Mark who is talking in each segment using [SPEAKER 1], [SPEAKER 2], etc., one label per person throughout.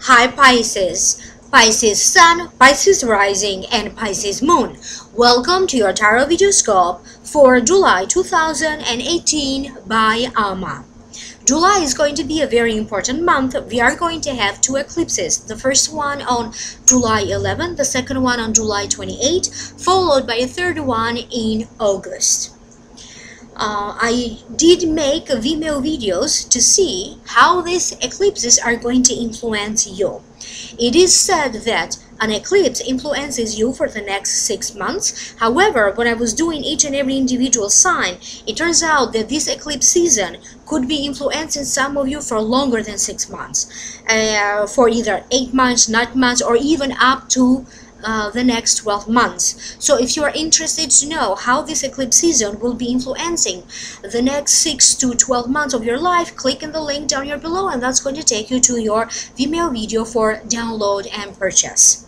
[SPEAKER 1] Hi Pisces, Pisces Sun, Pisces Rising, and Pisces Moon. Welcome to your Tarot Videoscope for July 2018 by Ama. July is going to be a very important month. We are going to have two eclipses. The first one on July 11, the second one on July 28, followed by a third one in August. I did make Vimeo videos to see how these eclipses are going to influence you. It is said that an eclipse influences you for the next 6 months. However, when I was doing each and every individual sign, it turns out that this eclipse season could be influencing some of you for longer than 6 months, for either 8 months, 9 months, or even up to the next 12 months. So if you are interested to know how this eclipse season will be influencing the next 6 to 12 months of your life, click on the link down here below, and that's going to take you to your Vimeo video for download and purchase.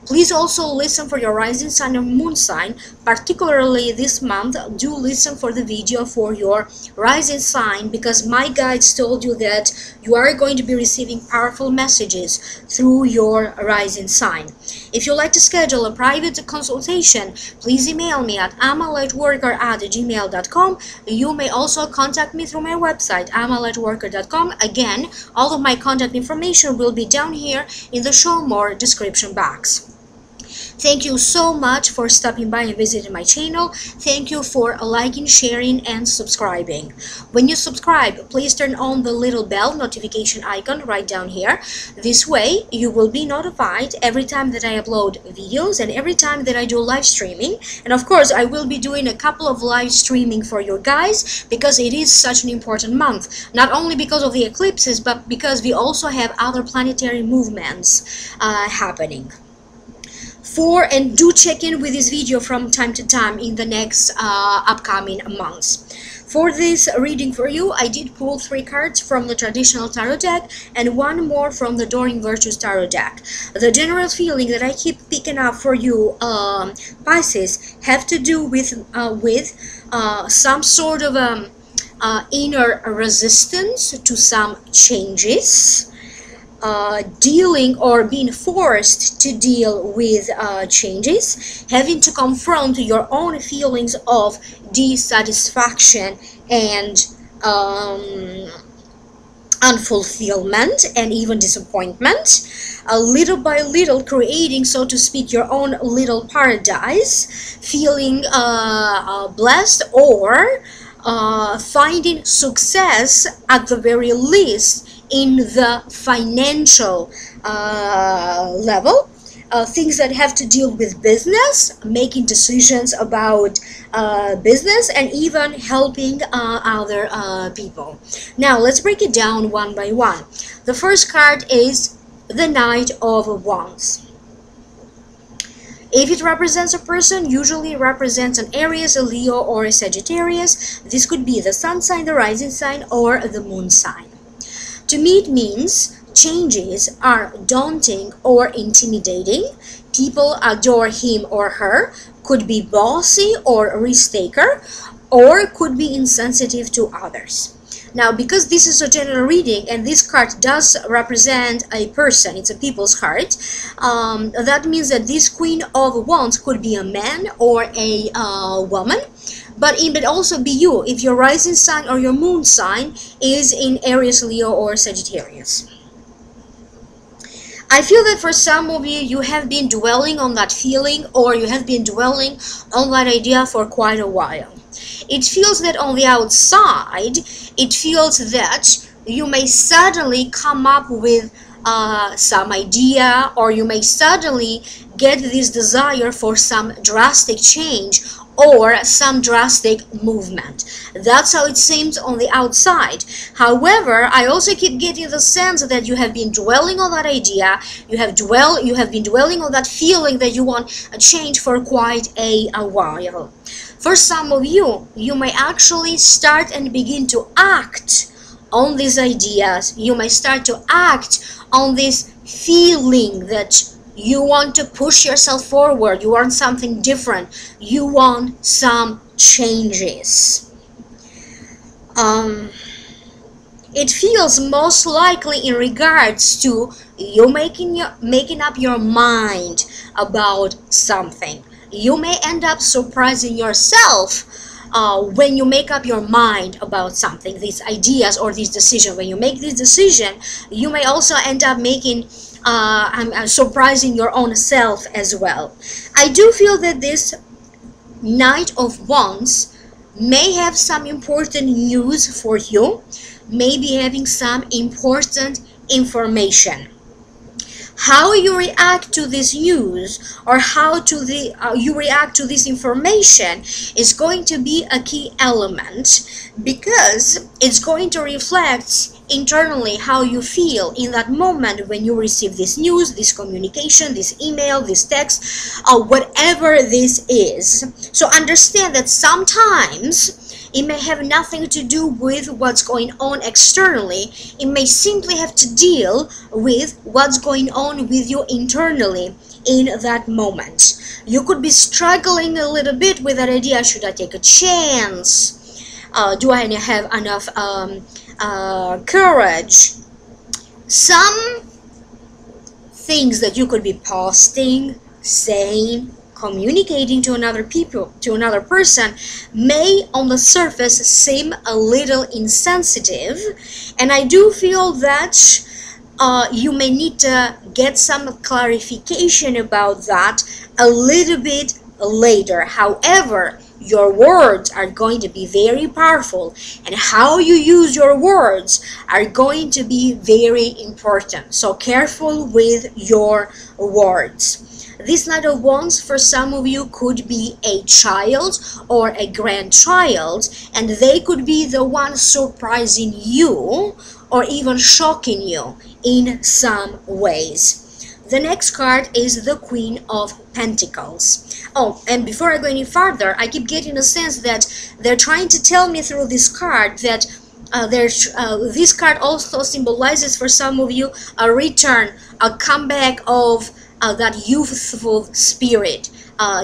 [SPEAKER 1] Please also listen for your rising sign and moon sign. Particularly this month, do listen for the video for your rising sign, because my guides told you that you are going to be receiving powerful messages through your rising sign. If you'd like to schedule a private consultation, please email me at amalightworker@gmail.com. You may also contact me through my website, amalightworker.com. Again, all of my contact information will be down here in the show more description box. Thank you so much for stopping by and visiting my channel. Thank you for liking, sharing, and subscribing. When you subscribe, please turn on the little bell notification icon right down here. This way, you will be notified every time that I upload videos and every time that I do live streaming. And of course, I will be doing a couple of live streaming for you guys, because it is such an important month. Not only because of the eclipses, but because we also have other planetary movements happening. And do check in with this video from time to time in the next upcoming months. For this reading for you, I did pull 3 cards from the traditional tarot deck and 1 more from the Doreen Virtues tarot deck. The general feeling that I keep picking up for you, Pisces, have to do with some sort of inner resistance to some changes. Dealing or being forced to deal with changes, having to confront your own feelings of dissatisfaction and unfulfillment and even disappointment, little by little creating, so to speak, your own little paradise, feeling blessed, or finding success at the very least in the financial level, things that have to deal with business, making decisions about business, and even helping other people. Now let's break it down one by one. The first card is the Knight of Wands. If it represents a person, usually it represents an Aries, a Leo, or a Sagittarius. This could be the sun sign, the rising sign, or the moon sign. To me, it means changes are daunting or intimidating. People adore him or her, could be bossy or risk-taker, or could be insensitive to others. Now, because this is a general reading and this card does represent a person, it's a people's card, that means that this Queen of Wands could be a man or a woman. But it may also be you, if your rising sign or your moon sign is in Aries, Leo, or Sagittarius. I feel that for some of you, you have been dwelling on that feeling, or you have been dwelling on that idea for quite a while. It feels that on the outside, it feels that you may suddenly come up with some idea, or you may suddenly get this desire for some drastic change or some drastic movement. That's how it seems on the outside. However, I also keep getting the sense that you have been dwelling on that idea, you have been dwelling on that feeling that you want a change for quite a while. For some of you, you may actually start and begin to act on these ideas. You may start to act on this feeling that you want to push yourself forward, you want something different, you want some changes. It feels most likely in regards to you making up your mind about something. You may end up surprising yourself when you make up your mind about something, these ideas or this decision. When you make this decision, you may also end up making surprising your own self as well. I do feel that this Knight of Wands may have some important news for you, maybe having some important information. How you react to this news, or how you react to this information, is going to be a key element, because it's going to reflect internally how you feel in that moment when you receive this news, this communication, this email, this text, or whatever this is. So understand that sometimes it may have nothing to do with what's going on externally. It may simply have to deal with what's going on with you internally in that moment. You could be struggling a little bit with that idea. Should I take a chance? Do I have enough courage? Some things that you could be posting, saying, communicating to another person may on the surface seem a little insensitive, and I do feel that you may need to get some clarification about that a little bit later. However, your words are going to be very powerful, and how you use your words are going to be very important. So careful with your words. This Knight of Wands for some of you could be a child or a grandchild, and they could be the one surprising you or even shocking you in some ways. The next card is the Queen of Pentacles. Oh, and before I go any further, I keep getting a sense that they're trying to tell me through this card that this card also symbolizes for some of you a return, a comeback of that youthful spirit,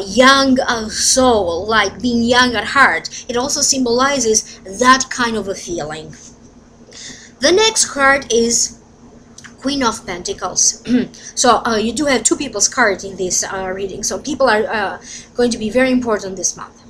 [SPEAKER 1] young soul, like being young at heart. It also symbolizes that kind of a feeling. The next card is Queen of Pentacles. So you do have two people's cards in this reading, so people are going to be very important this month.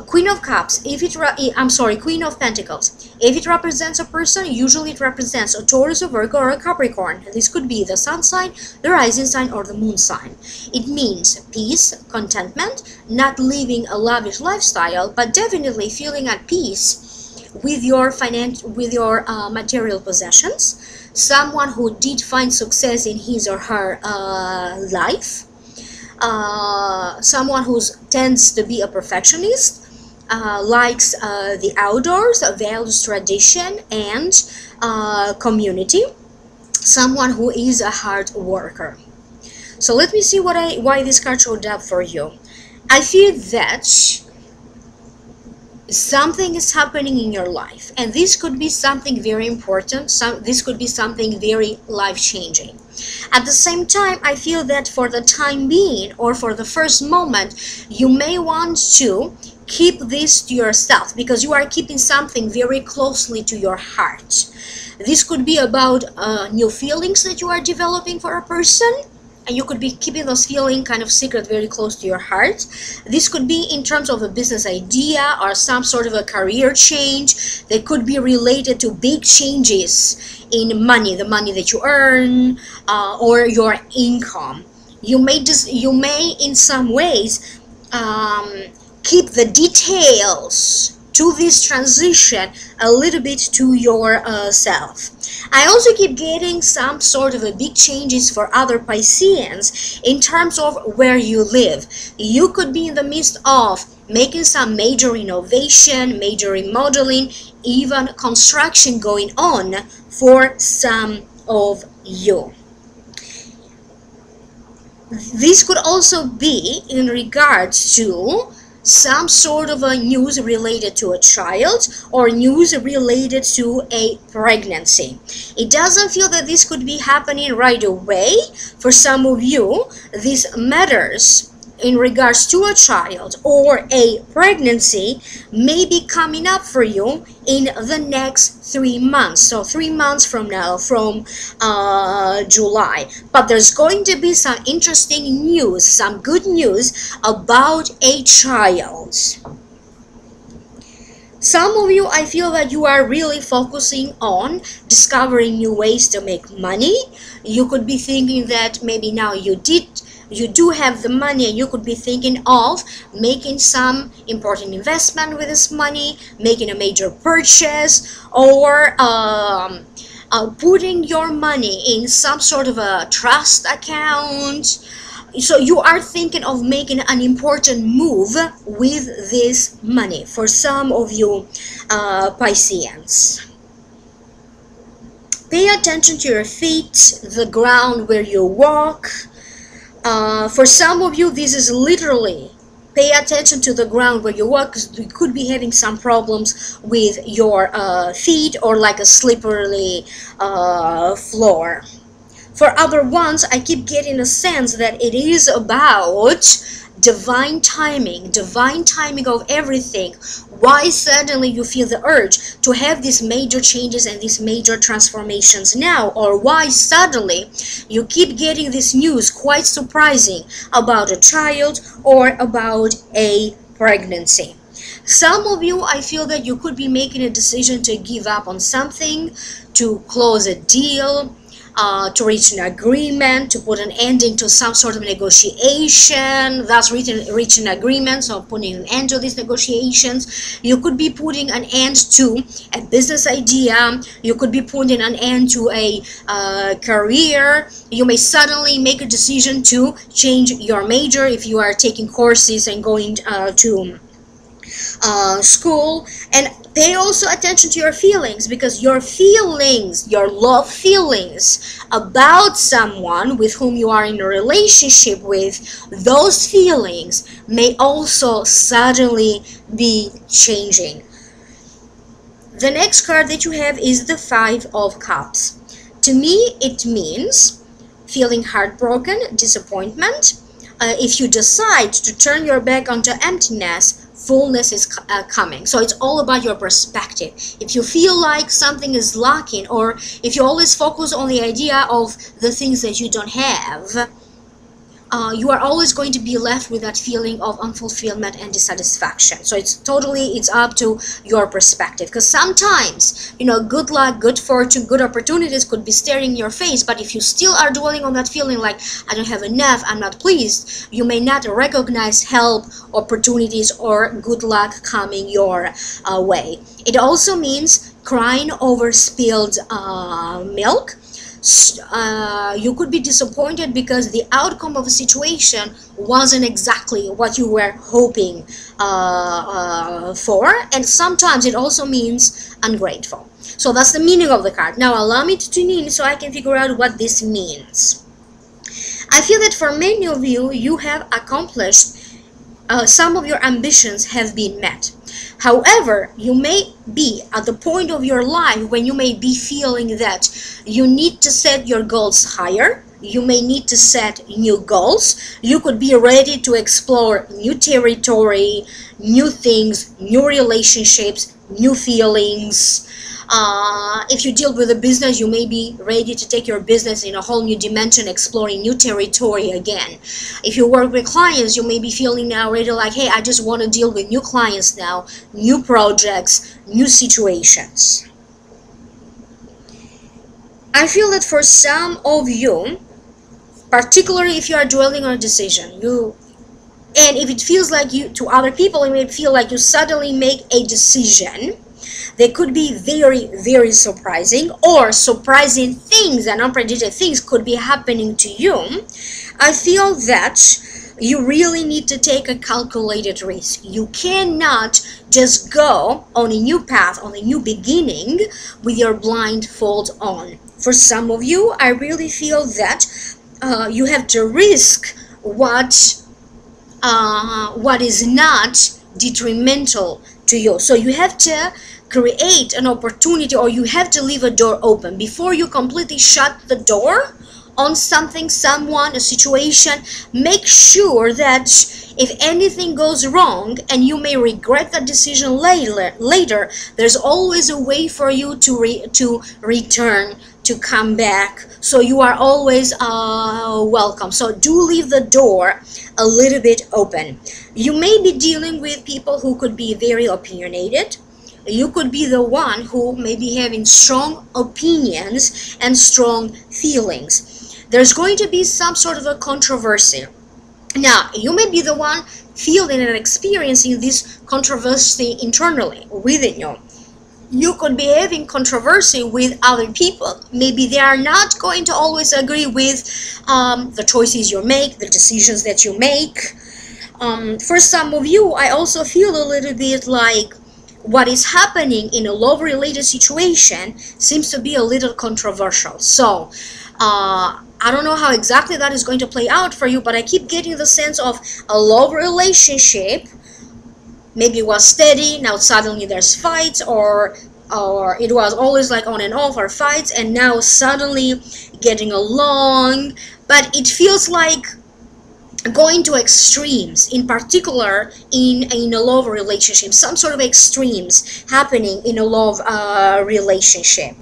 [SPEAKER 1] Queen of Cups, Queen of Pentacles. If it represents a person, usually it represents a Taurus, a Virgo, or a Capricorn. This could be the sun sign, the rising sign, or the moon sign. It means peace, contentment, not living a lavish lifestyle, but definitely feeling at peace with your material possessions. Someone who did find success in his or her life. Someone who tends to be a perfectionist, likes the outdoors, values tradition and community. Someone who is a hard worker. So let me see why this card showed up for you. I feel that something is happening in your life, and this could be something very important. This could be something very life-changing. At the same time, I feel that for the time being, or for the first moment, you may want to keep this to yourself, because you are keeping something very closely to your heart. This could be about new feelings that you are developing for a person, and you could be keeping those feelings kind of secret, very close to your heart. This could be in terms of a business idea or some sort of a career change. They could be related to big changes in money, the money that you earn, or your income. You may in some ways keep the details to this transition a little bit to yourself. I also keep getting some sort of a big changes for other Pisceans in terms of where you live. You could be in the midst of making some major renovation, major remodeling, even construction going on for some of you. This could also be in regards to some sort of a news related to a child or news related to a pregnancy. It doesn't feel that this could be happening right away. For some of you, these matters in regards to a child or a pregnancy may be coming up for you in the next 3 months. So 3 months from now, from July. But there's going to be some interesting news, some good news about a child. Some of you, I feel that you are really focusing on discovering new ways to make money. You could be thinking that maybe now you do have the money, and you could be thinking of making some important investment with this money, making a major purchase, or putting your money in some sort of a trust account. So you are thinking of making an important move with this money for some of you Pisceans. Pay attention to your feet, the ground where you walk. For some of you, this is literally pay attention to the ground where you walk, because you could be having some problems with your feet, or like a slippery floor. For other ones, I keep getting a sense that it is about divine timing of everything. Why suddenly you feel the urge to have these major changes and these major transformations now? Or why suddenly you keep getting this news, quite surprising, about a child or about a pregnancy? Some of you, I feel that you could be making a decision to give up on something, to close a deal, to reach an agreement, to put an ending to some sort of negotiation, thus reaching an agreement, so putting an end to these negotiations. You could be putting an end to a business idea. You could be putting an end to a career. You may suddenly make a decision to change your major if you are taking courses and going to school. And pay also attention to your feelings, because your feelings, your love feelings about someone with whom you are in a relationship with, those feelings may also suddenly be changing. The next card that you have is the Five of Cups. To me, it means feeling heartbroken, disappointment. If you decide to turn your back onto emptiness, fullness is coming. So it's all about your perspective. If you feel like something is lacking, or if you always focus on the idea of the things that you don't have, you are always going to be left with that feeling of unfulfillment and dissatisfaction. So it's up to your perspective, because sometimes, good luck, good fortune, good opportunities could be staring in your face, but if you still are dwelling on that feeling like, I don't have enough, I'm not pleased, you may not recognize help, opportunities, or good luck coming your way. It also means crying over spilled milk. You could be disappointed because the outcome of a situation wasn't exactly what you were hoping for, and sometimes it also means ungrateful. So that's the meaning of the card. Now allow me to tune in so I can figure out what this means. I feel that for many of you, you have accomplished some of your ambitions have been met. However, you may be at the point of your life when you may be feeling that you need to set your goals higher. You may need to set new goals. You could be ready to explore new territory, new things, new relationships, new feelings. If you deal with a business, you may be ready to take your business in a whole new dimension, exploring new territory again. If you work with clients, you may be feeling now ready, like, hey, I just want to deal with new clients now, new projects, new situations. I feel that for some of you, particularly if you are dwelling on a decision, and if it feels like to other people, it may feel like you suddenly make a decision. They could be very, very surprising, or surprising things and unpredicted things could be happening to you. I feel that you really need to take a calculated risk. You cannot just go on a new path, on a new beginning with your blindfold on. For some of you, I really feel that you have to risk what is not detrimental to you. So you have to create an opportunity, or you have to leave a door open. Before you completely shut the door, on something, someone, a situation. Make sure that if anything goes wrong and you may regret that decision later, there's always a way for you to return, to come back. So you are always welcome. So do leave the door a little bit open. You may be dealing with people who could be very opinionated. You could be the one who may be having strong opinions and strong feelings. There's going to be some sort of a controversy. Now, you may be the one feeling and experiencing this controversy internally within you. You could be having controversy with other people. Maybe they are not going to always agree with the choices you make, the decisions that you make. For some of you, I also feel a little bit like what is happening in a love-related situation seems to be a little controversial. So, I don't know how exactly that is going to play out for you, but I keep getting the sense of a love relationship. Maybe it was steady, now suddenly there's fights, or it was always like on and off, or fights, and now suddenly getting along. But it feels like going to extremes, in particular in a love relationship, some sort of extremes happening in a love relationship.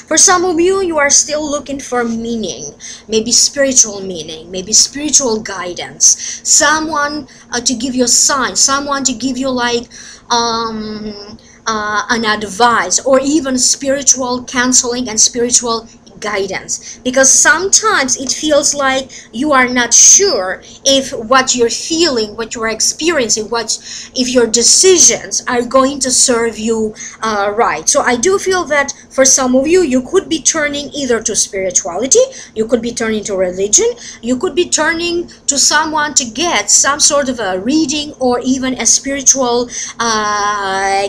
[SPEAKER 1] For some of you, you are still looking for meaning, maybe spiritual meaning, maybe spiritual guidance, someone to give you a sign, someone to give you like an advice, or even spiritual counseling and spiritual guidance, because sometimes it feels like you are not sure if what you're feeling, what you're experiencing, if your decisions are going to serve you right. So I do feel that for some of you, you could be turning either to spirituality, you could be turning to religion, you could be turning to someone to get some sort of a reading or even a spiritual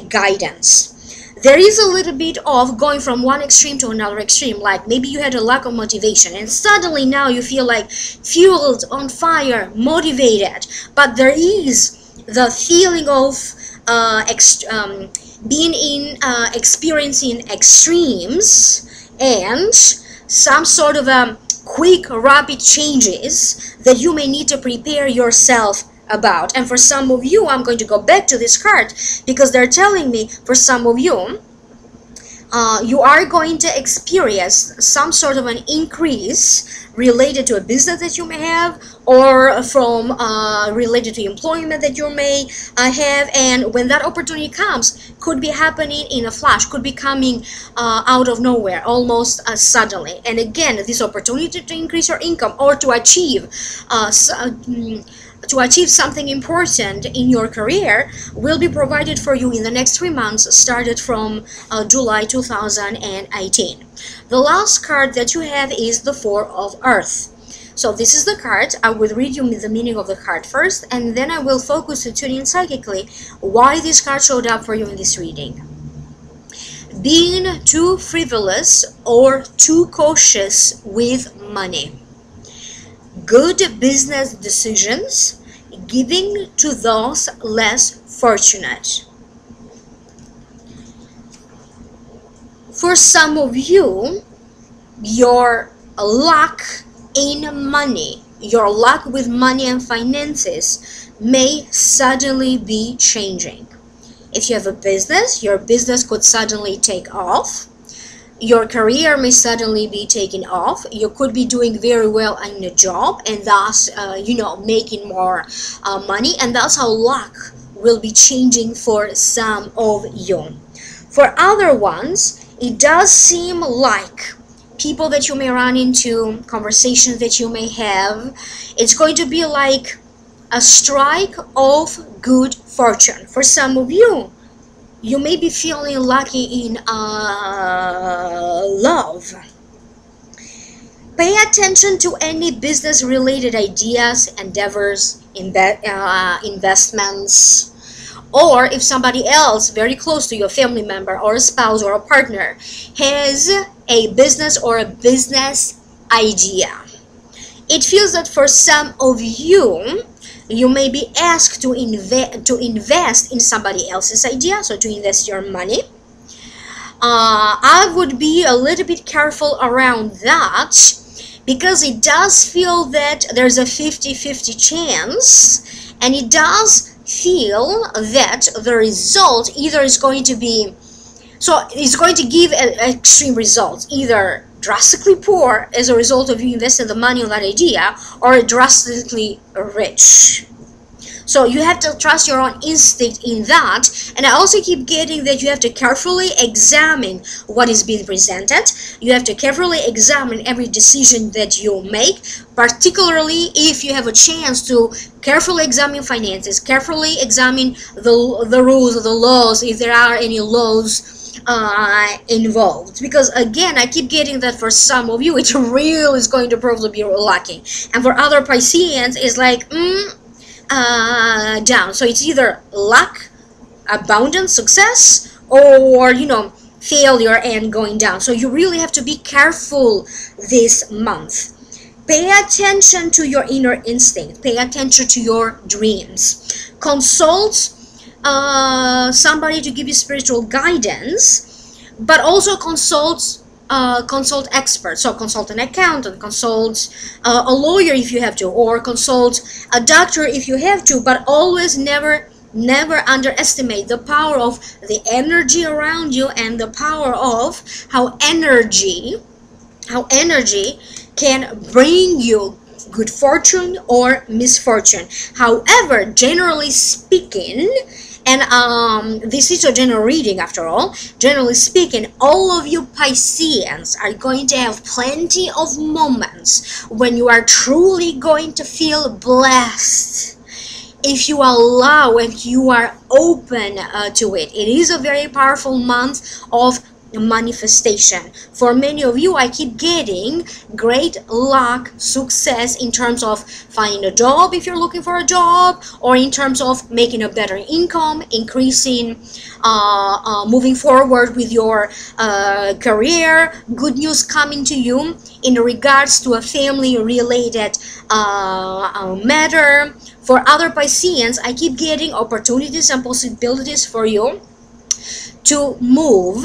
[SPEAKER 1] guidance. There is a little bit of going from one extreme to another extreme, like maybe you had a lack of motivation and suddenly now you feel like fueled, on fire, motivated, but there is the feeling of experiencing extremes and some sort of quick, rapid changes that you may need to prepare yourself about. And for some of you, I'm going to go back to this card because they're telling me for some of you, you are going to experience some sort of an increase related to a business that you may have, or from related to employment that you may have. And when that opportunity comes, could be happening in a flash, could be coming out of nowhere, almost suddenly. And again, this opportunity to increase your income or to achieve something important in your career will be provided for you in the next 3 months, started from July 2018. The last card that you have is the Four of Earth. So this is the card. I will read you the meaning of the card first, and then I will focus to tune in psychically why this card showed up for you in this reading. Being too frivolous or too cautious with money. Good business decisions, giving to those less fortunate. For some of you, your luck in money, your luck with money and finances may suddenly be changing. If you have a business, your business could suddenly take off. Your career may suddenly be taken off. You could be doing very well in a job and thus, making more money. And that's how luck will be changing for some of you. For other ones, it does seem like people that you may run into, conversations that you may have, it's going to be like a strike of good fortune. For some of you, you may be feeling lucky in love. Pay attention to any business-related ideas, endeavors, investments, or if somebody else very close to you, a family member or a spouse or a partner, has a business or a business idea. It feels that for some of you, you may be asked to invest in somebody else's idea, so to invest your money. I would be a little bit careful around that, because it does feel that there's a 50-50 chance, and it does feel that the result either is going to be, so it's going to give extreme results, either drastically poor as a result of you investing the money on that idea, or drastically rich. So you have to trust your own instinct in that. And I also keep getting that you have to carefully examine what is being presented. You have to carefully examine every decision that you make, particularly if you have a chance to carefully examine finances, carefully examine the rules or the laws, if there are any laws involved. Because again, I keep getting that for some of you it really is going to probably be lucky, and for other Pisceans it's like down. So it's either luck, abundance, success, or failure and going down. So you really have to be careful this month. Pay attention to your inner instinct. Pay attention to your dreams. Consult somebody to give you spiritual guidance, but also consult experts. So consult an accountant, consult a lawyer if you have to, or consult a doctor if you have to, but always never underestimate the power of the energy around you and the power of how energy can bring you good fortune or misfortune. However, generally speaking, and this is a general reading after all, generally speaking, all of you Pisceans are going to have plenty of moments when you are truly going to feel blessed, if you allow and you are open to it. It is a very powerful month of manifestation. For many of you, I keep getting great luck, success in terms of finding a job if you're looking for a job, or in terms of making a better income, increasing, moving forward with your career. Good news coming to you in regards to a family related matter. For other Pisceans, I keep getting opportunities and possibilities for you to move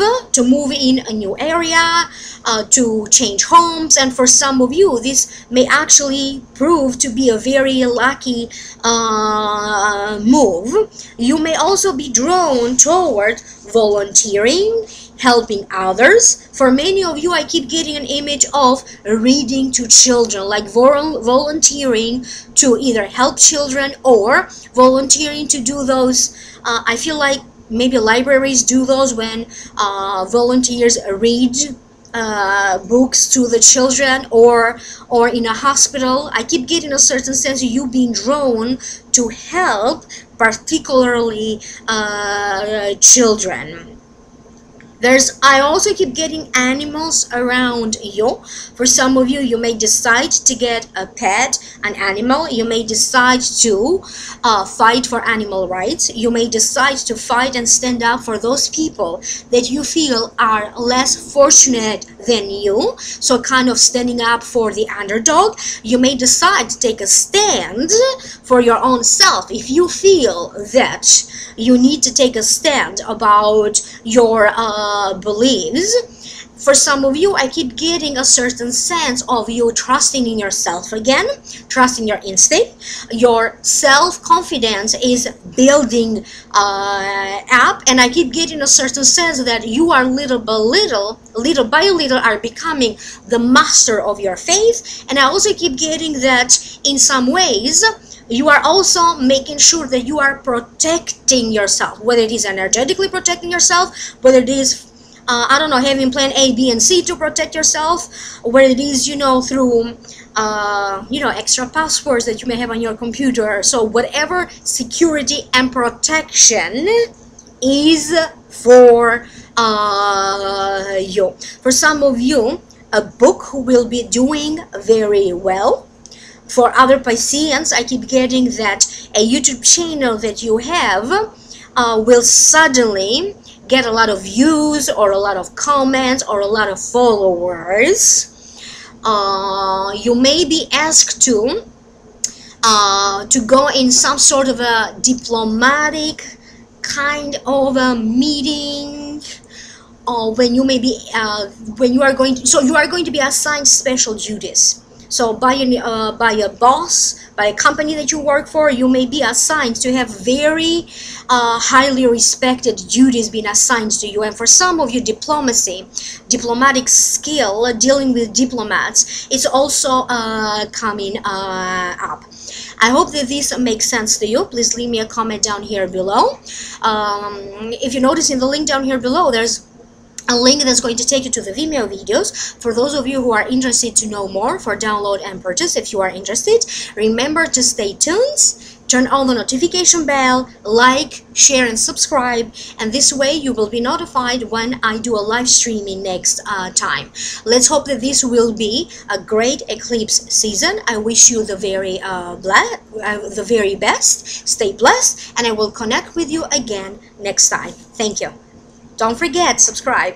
[SPEAKER 1] in a new area, to change homes. And for some of you, this may actually prove to be a very lucky move. You may also be drawn toward volunteering, helping others. For many of you, I keep getting an image of reading to children, like volunteering to either help children or volunteering to do those, I feel like maybe libraries do those, when volunteers read books to the children, or in a hospital. I keep getting a certain sense of you being drawn to help, particularly children. I also keep getting animals around you. For some of you, you may decide to get a pet, an animal. You may decide to fight for animal rights. You may decide to fight and stand up for those people that you feel are less fortunate than you. So kind of standing up for the underdog. You may decide to take a stand for your own self if you feel that you need to take a stand about your beliefs. For some of you, I keep getting a certain sense of you trusting in yourself again, trusting your instinct. Your self-confidence is building up, and I keep getting a certain sense that you are little by little are becoming the master of your faith. And I also keep getting that in some ways you are also making sure that you are protecting yourself, whether it is energetically protecting yourself, whether it is I don't know, having plan A, B, and C to protect yourself, whether it is, through extra passwords that you may have on your computer. So whatever security and protection is for you. For some of you, a book will be doing very well. For other Pisceans, I keep getting that a YouTube channel that you have will suddenly get a lot of views, or a lot of comments, or a lot of followers. You may be asked to go in some sort of a diplomatic kind of a meeting, or when you may be you are going to be assigned special duties. So by a boss, by a company that you work for, you may be assigned to have very highly respected duties being assigned to you. And for some of you, diplomatic skill, dealing with diplomats, is also coming up. I hope that this makes sense to you. Please leave me a comment down here below. If you notice in the link down here below, there's a link that's going to take you to the Vimeo videos. For those of you who are interested to know more, for download and purchase, if you are interested, remember to stay tuned, turn on the notification bell, like, share, and subscribe, and this way you will be notified when I do a live streaming next time. Let's hope that this will be a great eclipse season. I wish you the very best. Stay blessed, and I will connect with you again next time. Thank you. Don't forget, subscribe.